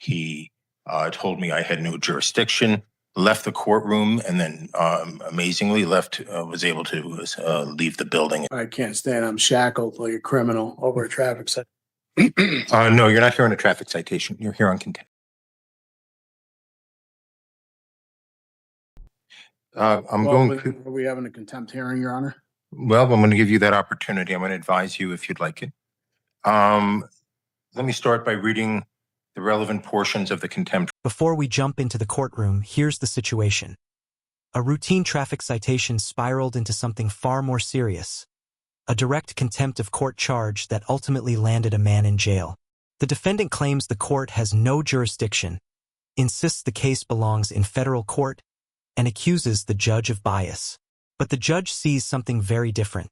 He told me I had no jurisdiction, left the courtroom, and then amazingly was able to leave the building. I can't stand. I'm shackled like a criminal over a traffic citation. No, you're not here on a traffic citation. You're here on contempt. Are we having a contempt hearing, Your Honor? Well, I'm going to give you that opportunity. I'm going to advise you if you'd like it. Let me start by reading the relevant portions of the contempt. Before we jump into the courtroom, here's the situation. A routine traffic citation spiraled into something far more serious. A direct contempt of court charge that ultimately landed a man in jail. The defendant claims the court has no jurisdiction, insists the case belongs in federal court, and accuses the judge of bias. But the judge sees something very different.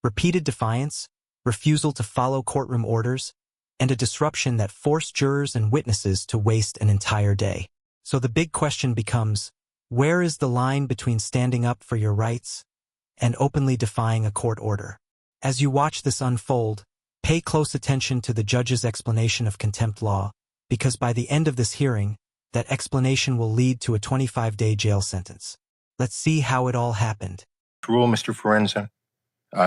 Repeated defiance, refusal to follow courtroom orders, and a disruption that forced jurors and witnesses to waste an entire day. So the big question becomes, where is the line between standing up for your rights and openly defying a court order? As you watch this unfold, pay close attention to the judge's explanation of contempt law, because by the end of this hearing, that explanation will lead to a 25-day jail sentence. Let's see how it all happened. Rule, Mr. Forenza.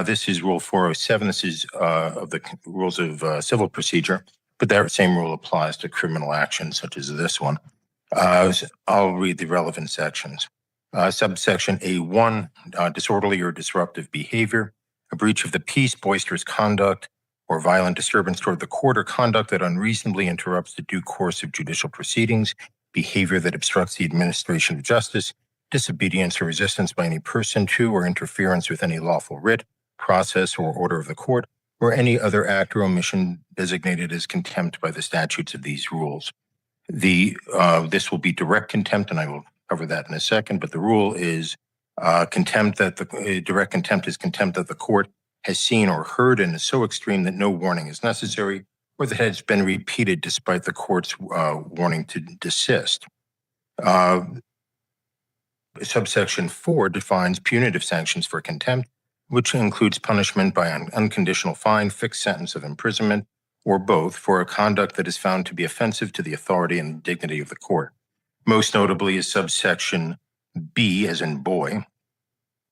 This is Rule 407. This is of the rules of civil procedure, but that same rule applies to criminal actions such as this one. I'll read the relevant sections. Subsection A1, disorderly or disruptive behavior, a breach of the peace, boisterous conduct, or violent disturbance toward the court, or conduct that unreasonably interrupts the due course of judicial proceedings, behavior that obstructs the administration of justice, disobedience or resistance by any person to or interference with any lawful writ, process, or order of the court, or any other act or omission designated as contempt by the statutes of these rules. This will be direct contempt, and I will cover that in a second, but the rule is contempt that direct contempt is contempt that the court has seen or heard and is so extreme that no warning is necessary, or that has been repeated despite the court's warning to desist. Subsection 4 defines punitive sanctions for contempt, which includes punishment by an unconditional fine, fixed sentence of imprisonment, or both, for a conduct that is found to be offensive to the authority and dignity of the court. Most notably is subsection B, as in boy,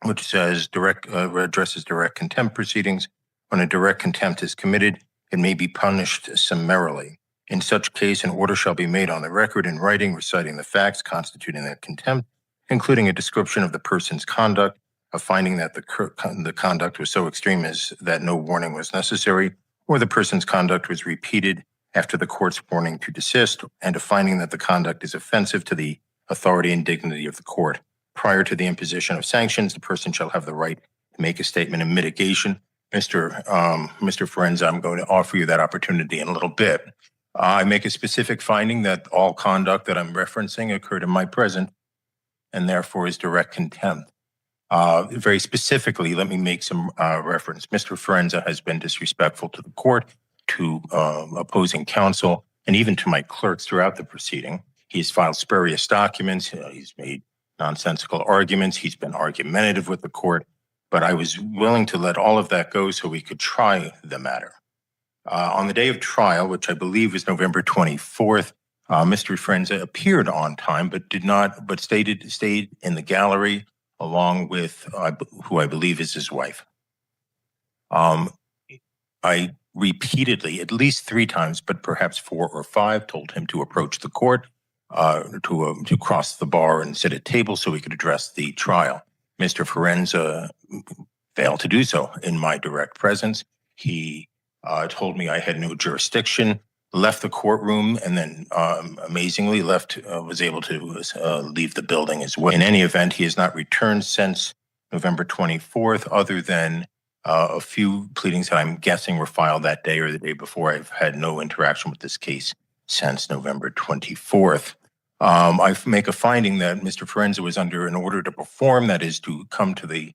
which says addresses direct contempt proceedings. When a direct contempt is committed, it may be punished summarily. In such case, an order shall be made on the record in writing reciting the facts constituting that contempt, including a description of the person's conduct, a finding that the conduct was so extreme as that no warning was necessary, or the person's conduct was repeated after the court's warning to desist, and a finding that the conduct is offensive to the authority and dignity of the court. Prior to the imposition of sanctions, the person shall have the right to make a statement of mitigation. Mr. Forenza, I'm going to offer you that opportunity in a little bit. I make a specific finding that all conduct that I'm referencing occurred in my presence and therefore is direct contempt. Very specifically, let me make some reference. Mr. Forenza has been disrespectful to the court, to opposing counsel, and even to my clerks throughout the proceeding. He's filed spurious documents. He's made nonsensical arguments. He's been argumentative with the court. But I was willing to let all of that go so we could try the matter. On the day of trial, which I believe was November 24th, Mr. Forenza appeared on time, but stayed in the gallery along with who I believe is his wife. I repeatedly, at least 3 times, but perhaps 4 or 5, told him to approach the court, to cross the bar and sit at table so we could address the trial. Mr. Forenza failed to do so in my direct presence. He told me I had no jurisdiction, left the courtroom, and then amazingly was able to leave the building as well. In any event, he has not returned since November 24th, other than a few pleadings that I'm guessing were filed that day or the day before. I've had no interaction with this case since November 24th. I make a finding that Mr. Forenza was under an order to perform, that is to come to the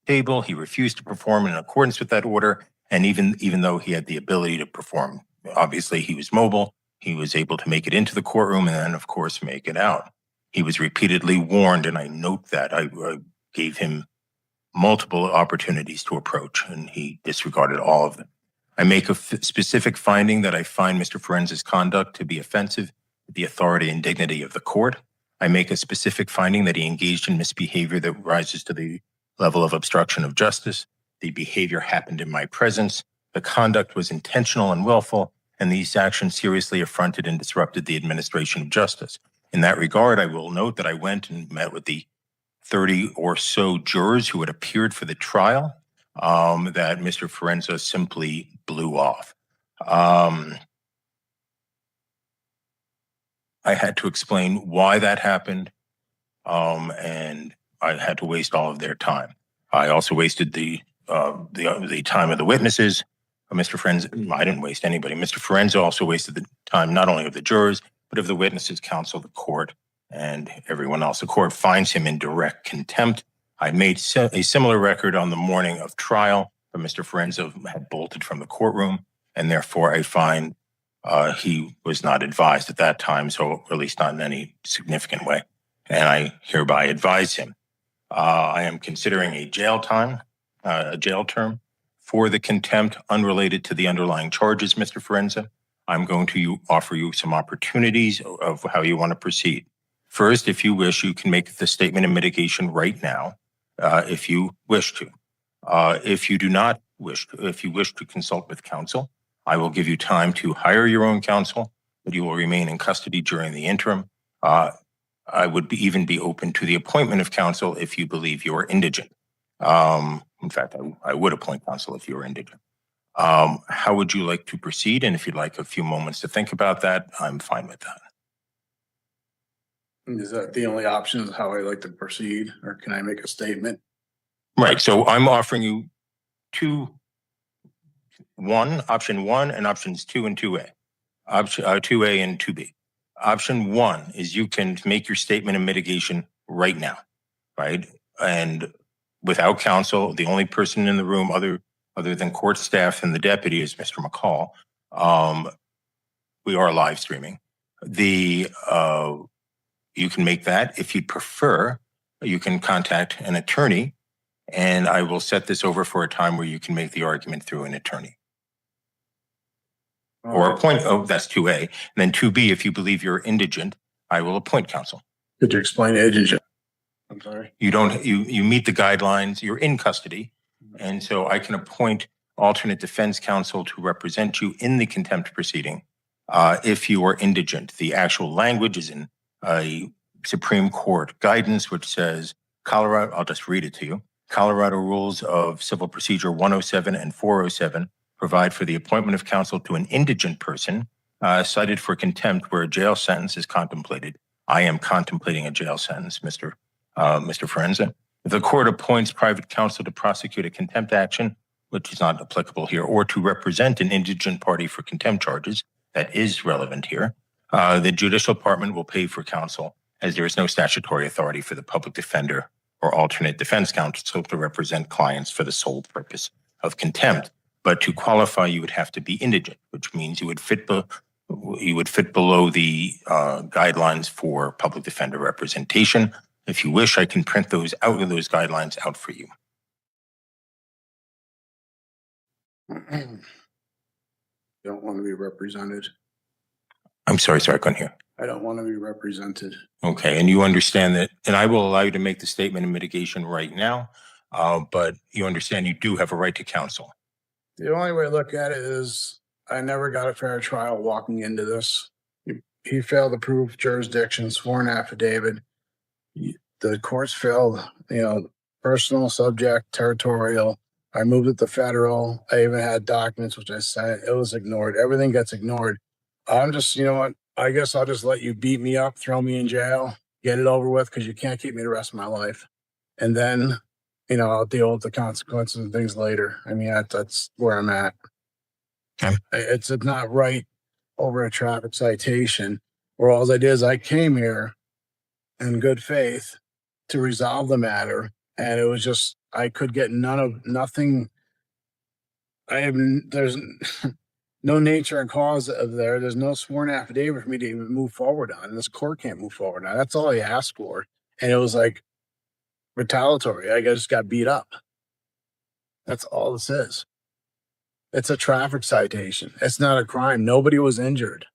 table. He refused to perform in accordance with that order, and even though he had the ability to perform, obviously he was mobile, he was able to make it into the courtroom and then, of course, make it out. He was repeatedly warned, and I note that. I gave him multiple opportunities to approach, and he disregarded all of them. I make a specific finding that I find Mr. Forenza's conduct to be offensive the authority and dignity of the court. I make a specific finding that he engaged in misbehavior that rises to the level of obstruction of justice. The behavior happened in my presence. The conduct was intentional and willful, and these actions seriously affronted and disrupted the administration of justice. In that regard, I will note that I went and met with the 30 or so jurors who had appeared for the trial that Mr. Forenza simply blew off. I had to explain why that happened, and I had to waste all of their time. I also wasted the time of the witnesses. Mr. Forenza, I didn't waste anybody. Mr. Forenza also wasted the time not only of the jurors, but of the witnesses, counsel, the court, and everyone else. The court finds him in direct contempt. I made a similar record on the morning of trial, but Mr. Forenza had bolted from the courtroom, and therefore I find he was not advised at that time, so at least not in any significant way. And I hereby advise him. I am considering a jail term for the contempt unrelated to the underlying charges, Mr. Forenza. I'm going to offer you some opportunities of how you want to proceed. First, if you wish, you can make the statement of mitigation right now, if you wish to. If you do not wish to, if you wish to consult with counsel, I will give you time to hire your own counsel, but you will remain in custody during the interim. I would even be open to the appointment of counsel if you believe you are indigent. In fact, I would appoint counsel if you are indigent. How would you like to proceed? And if you'd like a few moments to think about that, I'm fine with that. Is that the only option is how I like to proceed, or can I make a statement? Right. So I'm offering you option one and options 2 and 2A. Option 2A and 2B. Option 1 is you can make your statement of mitigation right now, right? And without counsel, the only person in the room other than court staff and the deputy is Mr. McCall. We are live streaming. You can make that. If you'd prefer, you can contact an attorney, and I will set this over for a time where you can make the argument through an attorney. Or appoint, that's 2A. And then 2B, if you believe you're indigent, I will appoint counsel. Could you explain indigent? I'm sorry. You meet the guidelines, you're in custody. And so I can appoint alternate defense counsel to represent you in the contempt proceeding if you are indigent. The actual language is in a Supreme Court guidance, which says Colorado, I'll just read it to you. Colorado Rules of Civil Procedure 107 and 407 provide for the appointment of counsel to an indigent person cited for contempt where a jail sentence is contemplated. I am contemplating a jail sentence, Mr. Forenza. If the court appoints private counsel to prosecute a contempt action, which is not applicable here, or to represent an indigent party for contempt charges, that is relevant here, the judicial department will pay for counsel, as there is no statutory authority for the public defender or alternate defense counsel to represent clients for the sole purpose of contempt. But to qualify, you would have to be indigent, which means you would fit below the guidelines for public defender representation. If you wish, I can print those guidelines out for you. Don't want to be represented. I'm sorry, I couldn't hear. I don't want to be represented. Okay, and you understand that, and I will allow you to make the statement of mitigation right now, but you understand you do have a right to counsel. The only way to look at it is I never got a fair trial walking into this. He failed to prove jurisdiction, sworn affidavit. The courts failed, personal, subject, territorial. I moved it to federal. I even had documents, which I sent. It was ignored. Everything gets ignored. I'm just, I guess I'll just let you beat me up, throw me in jail, get it over with, because you can't keep me the rest of my life. And then, I'll deal with the consequences and things later. I mean, that's where I'm at. Okay. It's not right over a traffic citation, where all I did is I came here in good faith to resolve the matter. And it was just, I could get nothing. There's no nature and cause of there. There's no sworn affidavit for me to even move forward on. And this court can't move forward on. That's all I asked for. And it was like retaliatory. I just got beat up. That's all this is. It's a traffic citation. It's not a crime. Nobody was injured.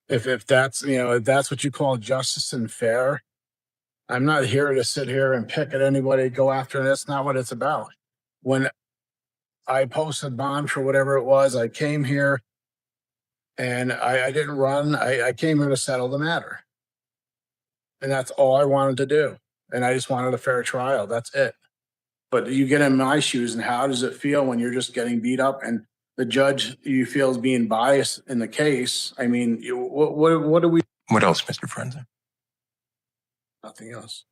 If that's, if that's what you call justice and fair, I'm not here to sit here and pick at anybody, go after. That's not what it's about. When I posted bond for whatever it was, I came here and I didn't run. I came here to settle the matter. And that's all I wanted to do. And I just wanted a fair trial. That's it. But you get in my shoes, and how does it feel when you're just getting beat up and the judge you feel is being biased in the case? I mean, what do we? What else, Mr. Forenza? Nothing else.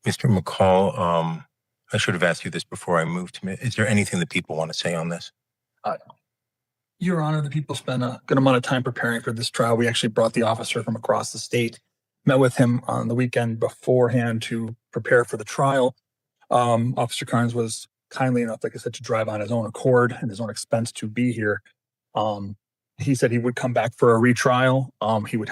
Mr. McCall, I should have asked you this before I moved to me. Is there anything that people want to say on this? Your Honor, the people spent a good amount of time preparing for this trial. We actually brought the officer from across the state, met with him on the weekend beforehand to prepare for the trial. Officer Carnes was kindly enough, like I said, to drive on his own accord and his own expense to be here. He said he would come back for a retrial. He would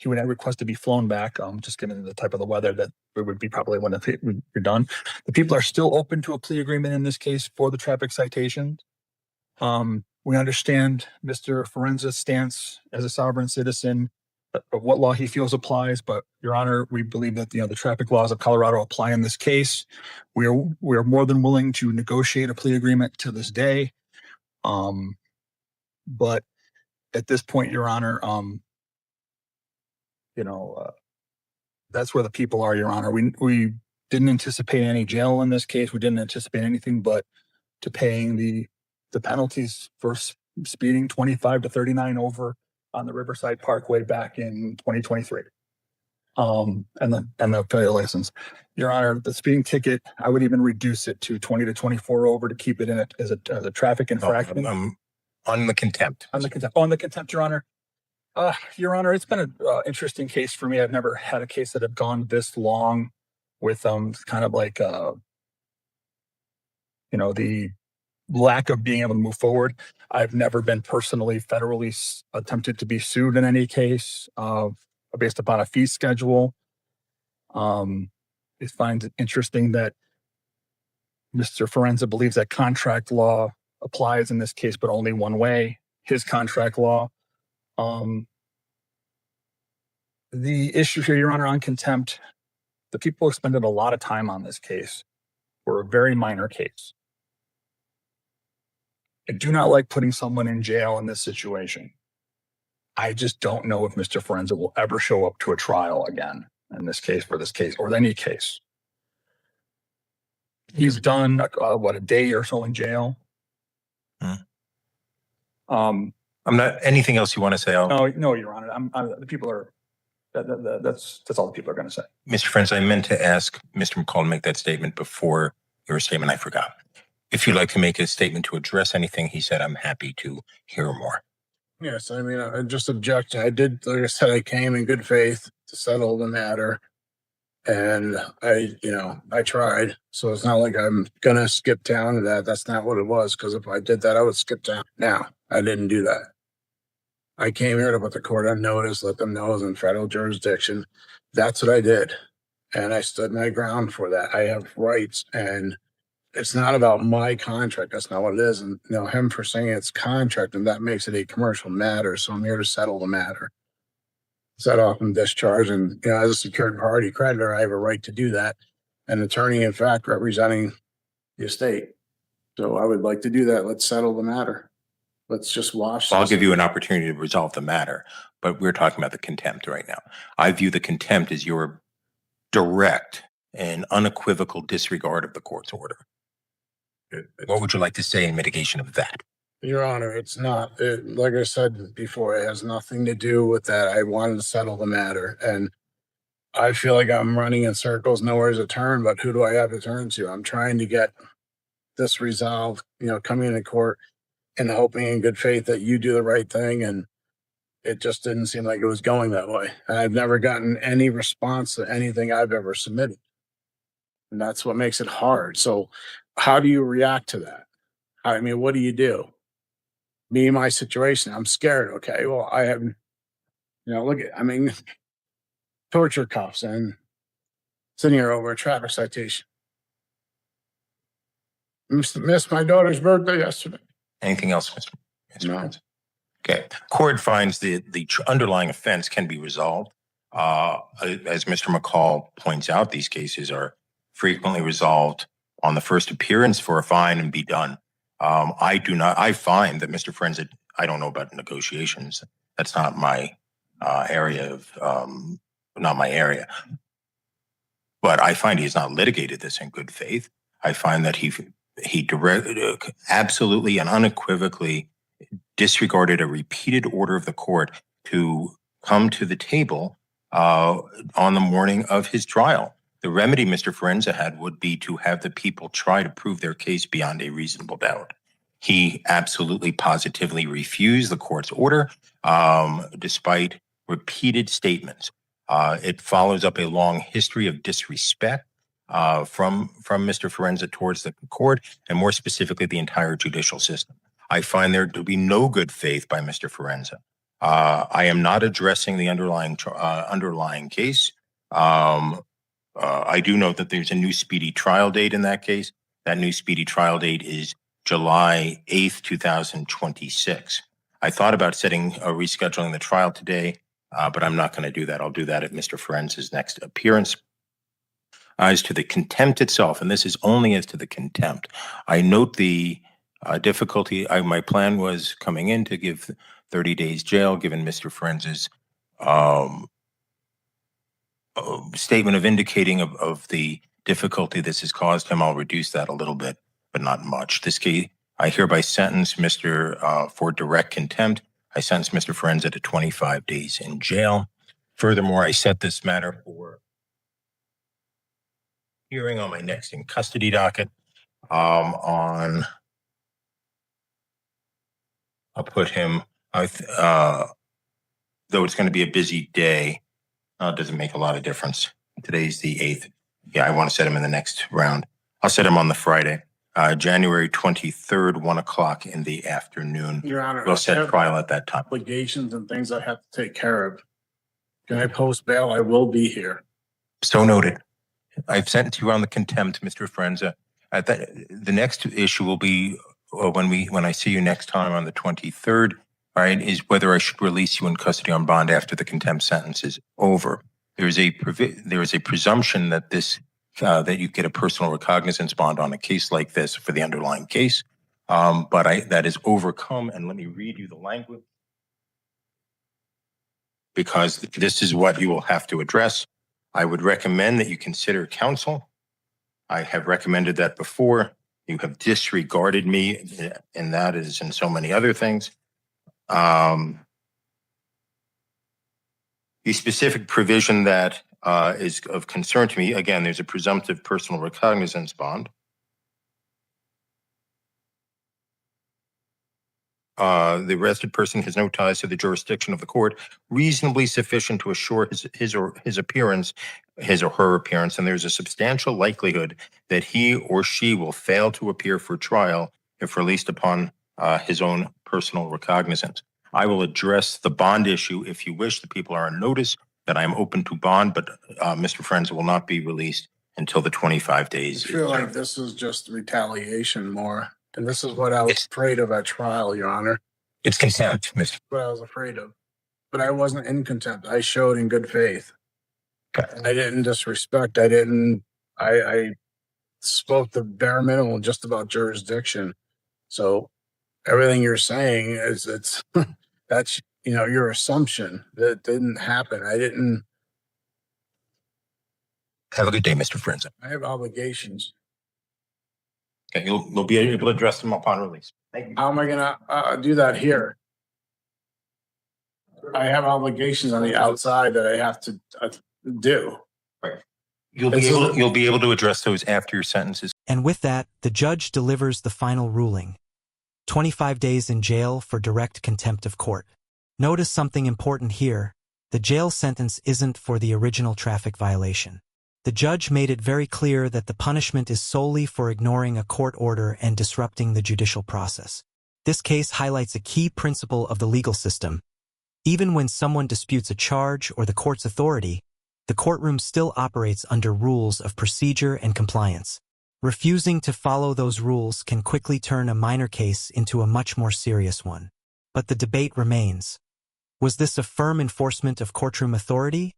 request to be flown back, just given the type of the weather that it would be probably when we're done. The people are still open to a plea agreement in this case for the traffic citation. We understand Mr. Forenza's stance as a sovereign citizen of what law he feels applies, but Your Honor, we believe that the traffic laws of Colorado apply in this case. We are more than willing to negotiate a plea agreement to this day. But at this point, Your Honor, that's where the people are, Your Honor. We didn't anticipate any jail in this case. We didn't anticipate anything but to paying the penalties for speeding 25 to 39 over on the Riverside Parkway back in 2023. And the failure license. Your Honor, the speeding ticket, I would even reduce it to 20 to 24 over to keep it in it as a traffic infraction. On the contempt. On the contempt, Your Honor. Your Honor, it's been an interesting case for me. I've never had a case that have gone this long with kind of like the lack of being able to move forward. I've never been personally federally attempted to be sued in any case based upon a fee schedule. It finds it interesting that Mr. Forenza believes that contract law applies in this case, but only one way, his contract law. The issue here, Your Honor, on contempt, the people expended a lot of time on this case for a very minor case. I do not like putting someone in jail in this situation. I just don't know if Mr. Forenza will ever show up to a trial again in this case, for this case, or any case. He's done, a day or so in jail. I'm not, anything else you want to say? No, Your Honor. The people are, that's all the people are going to say. Mr. Forenza, I meant to ask Mr. McCall to make that statement before your statement. I forgot. If you'd like to make a statement to address anything he said, I'm happy to hear more. Yes, I mean, I just object. I did, like I said, I came in good faith to settle the matter. And I tried. So it's not like I'm going to skip down to that. That's not what it was. Because if I did that, I would skip down. Now, I didn't do that. I came here to put the court on notice, let them know I was in federal jurisdiction. That's what I did. And I stood my ground for that. I have rights, and it's not about my contract. That's not what it is. And him for saying it's contract, and that makes it a commercial matter. So I'm here to settle the matter, set off and discharge. And as a secured party creditor, I have a right to do that. An attorney, in fact, representing the estate. So I would like to do that. Let's settle the matter. Let's just wash. I'll give you an opportunity to resolve the matter, but we're talking about the contempt right now. I view the contempt as your direct and unequivocal disregard of the court's order. What would you like to say in mitigation of that? Your Honor, it's not. Like I said before, it has nothing to do with that. I wanted to settle the matter, and I feel like I'm running in circles, nowhere to turn. But who do I have to turn to? I'm trying to get this resolved. Coming into court and hoping in good faith that you do the right thing, and it just didn't seem like it was going that way. And I've never gotten any response to anything I've ever submitted, and that's what makes it hard. So, how do you react to that? I mean, what do you do? Me, my situation, I'm scared. Okay, well, I have, torture cuffs and sitting here over a traffic citation. Missed my daughter's birthday yesterday. Anything else, Mr. No. Forenza? Okay. Court finds the underlying offense can be resolved. As Mr. McCall points out, these cases are frequently resolved on the first appearance for a fine and be done. I find that Mr. Forenza, I don't know about negotiations. That's not my area not my area. But I find he has not litigated this in good faith. I find that he absolutely and unequivocally disregarded a repeated order of the court to come to the table on the morning of his trial. The remedy Mr. Forenza had would be to have the people try to prove their case beyond a reasonable doubt. He absolutely positively refused the court's order, despite repeated statements. It follows up a long history of disrespect from Mr. Forenza towards the court, and more specifically, the entire judicial system. I find there to be no good faith by Mr. Forenza. I am not addressing the underlying case. I do note that there's a new speedy trial date in that case. That new speedy trial date is July 8th, 2026. I thought about rescheduling the trial today, but I'm not going to do that. I'll do that at Mr. Forenza's next appearance. As to the contempt itself, and this is only as to the contempt, I note the difficulty. My plan was coming in to give 30 days jail, given Mr. Forenza's statement of indicating of the difficulty this has caused him. I'll reduce that a little bit, but not much. This case, I hereby sentence Mr. For direct contempt. I sentence Mr. Forenza to 25 days in jail. Furthermore, I set this matter for hearing on my next in custody docket I'll put him, though it's going to be a busy day, it doesn't make a lot of difference. Today's the 8th. Yeah, I want to set him in the next round. I'll set him on the Friday, January 23rd, 1 o'clock in the afternoon. Your Honor, We'll set trial at that time. Obligations and things I have to take care of. Can I post bail? I will be here. So noted. I've sent you on the contempt, Mr. Forenza. The next issue will be when I see you next time on the 23rd, right, is whether I should release you in custody on bond after the contempt sentence is over. There is a presumption that that you get a personal recognizance bond on a case like this for the underlying case, but that is overcome. And let me read you the language, because this is what you will have to address. I would recommend that you consider counsel. I have recommended that before. You have disregarded me, and that is in so many other things. The specific provision that is of concern to me, again, there's a presumptive personal recognizance bond. The arrested person has no ties to the jurisdiction of the court, reasonably sufficient to assure his or her appearance, and there's a substantial likelihood that he or she will fail to appear for trial if released upon his own personal recognizance. I will address the bond issue if you wish. The people are on notice that I am open to bond, but Mr. Forenza will not be released until the 25 days. I feel like this is just retaliation more. And this is what I was afraid of at trial, Your Honor. It's contempt, Mr. What I was afraid of. But I wasn't in contempt. I showed in good faith. Okay. I didn't disrespect. I spoke the bare minimum just about jurisdiction. So everything you're saying is that's, your assumption. That didn't happen. I didn't. Have a good day, Mr. Forenza. I have obligations. Okay, you'll be able to address them upon release. Thank you. How am I going to do that here? I have obligations on the outside that I have to do. Right. You'll be able to address those after your sentences. And with that, the judge delivers the final ruling. 25 days in jail for direct contempt of court. Notice something important here. The jail sentence isn't for the original traffic violation. The judge made it very clear that the punishment is solely for ignoring a court order and disrupting the judicial process. This case highlights a key principle of the legal system. Even when someone disputes a charge or the court's authority, the courtroom still operates under rules of procedure and compliance. Refusing to follow those rules can quickly turn a minor case into a much more serious one. But the debate remains. Was this a firm enforcement of courtroom authority,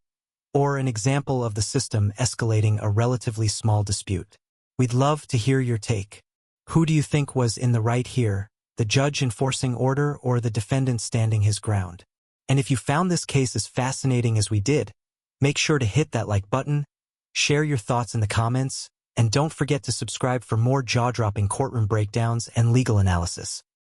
or an example of the system escalating a relatively small dispute? We'd love to hear your take. Who do you think was in the right here, the judge enforcing order or the defendant standing his ground? And if you found this case as fascinating as we did, make sure to hit that like button, share your thoughts in the comments, and don't forget to subscribe for more jaw-dropping courtroom breakdowns and legal analysis.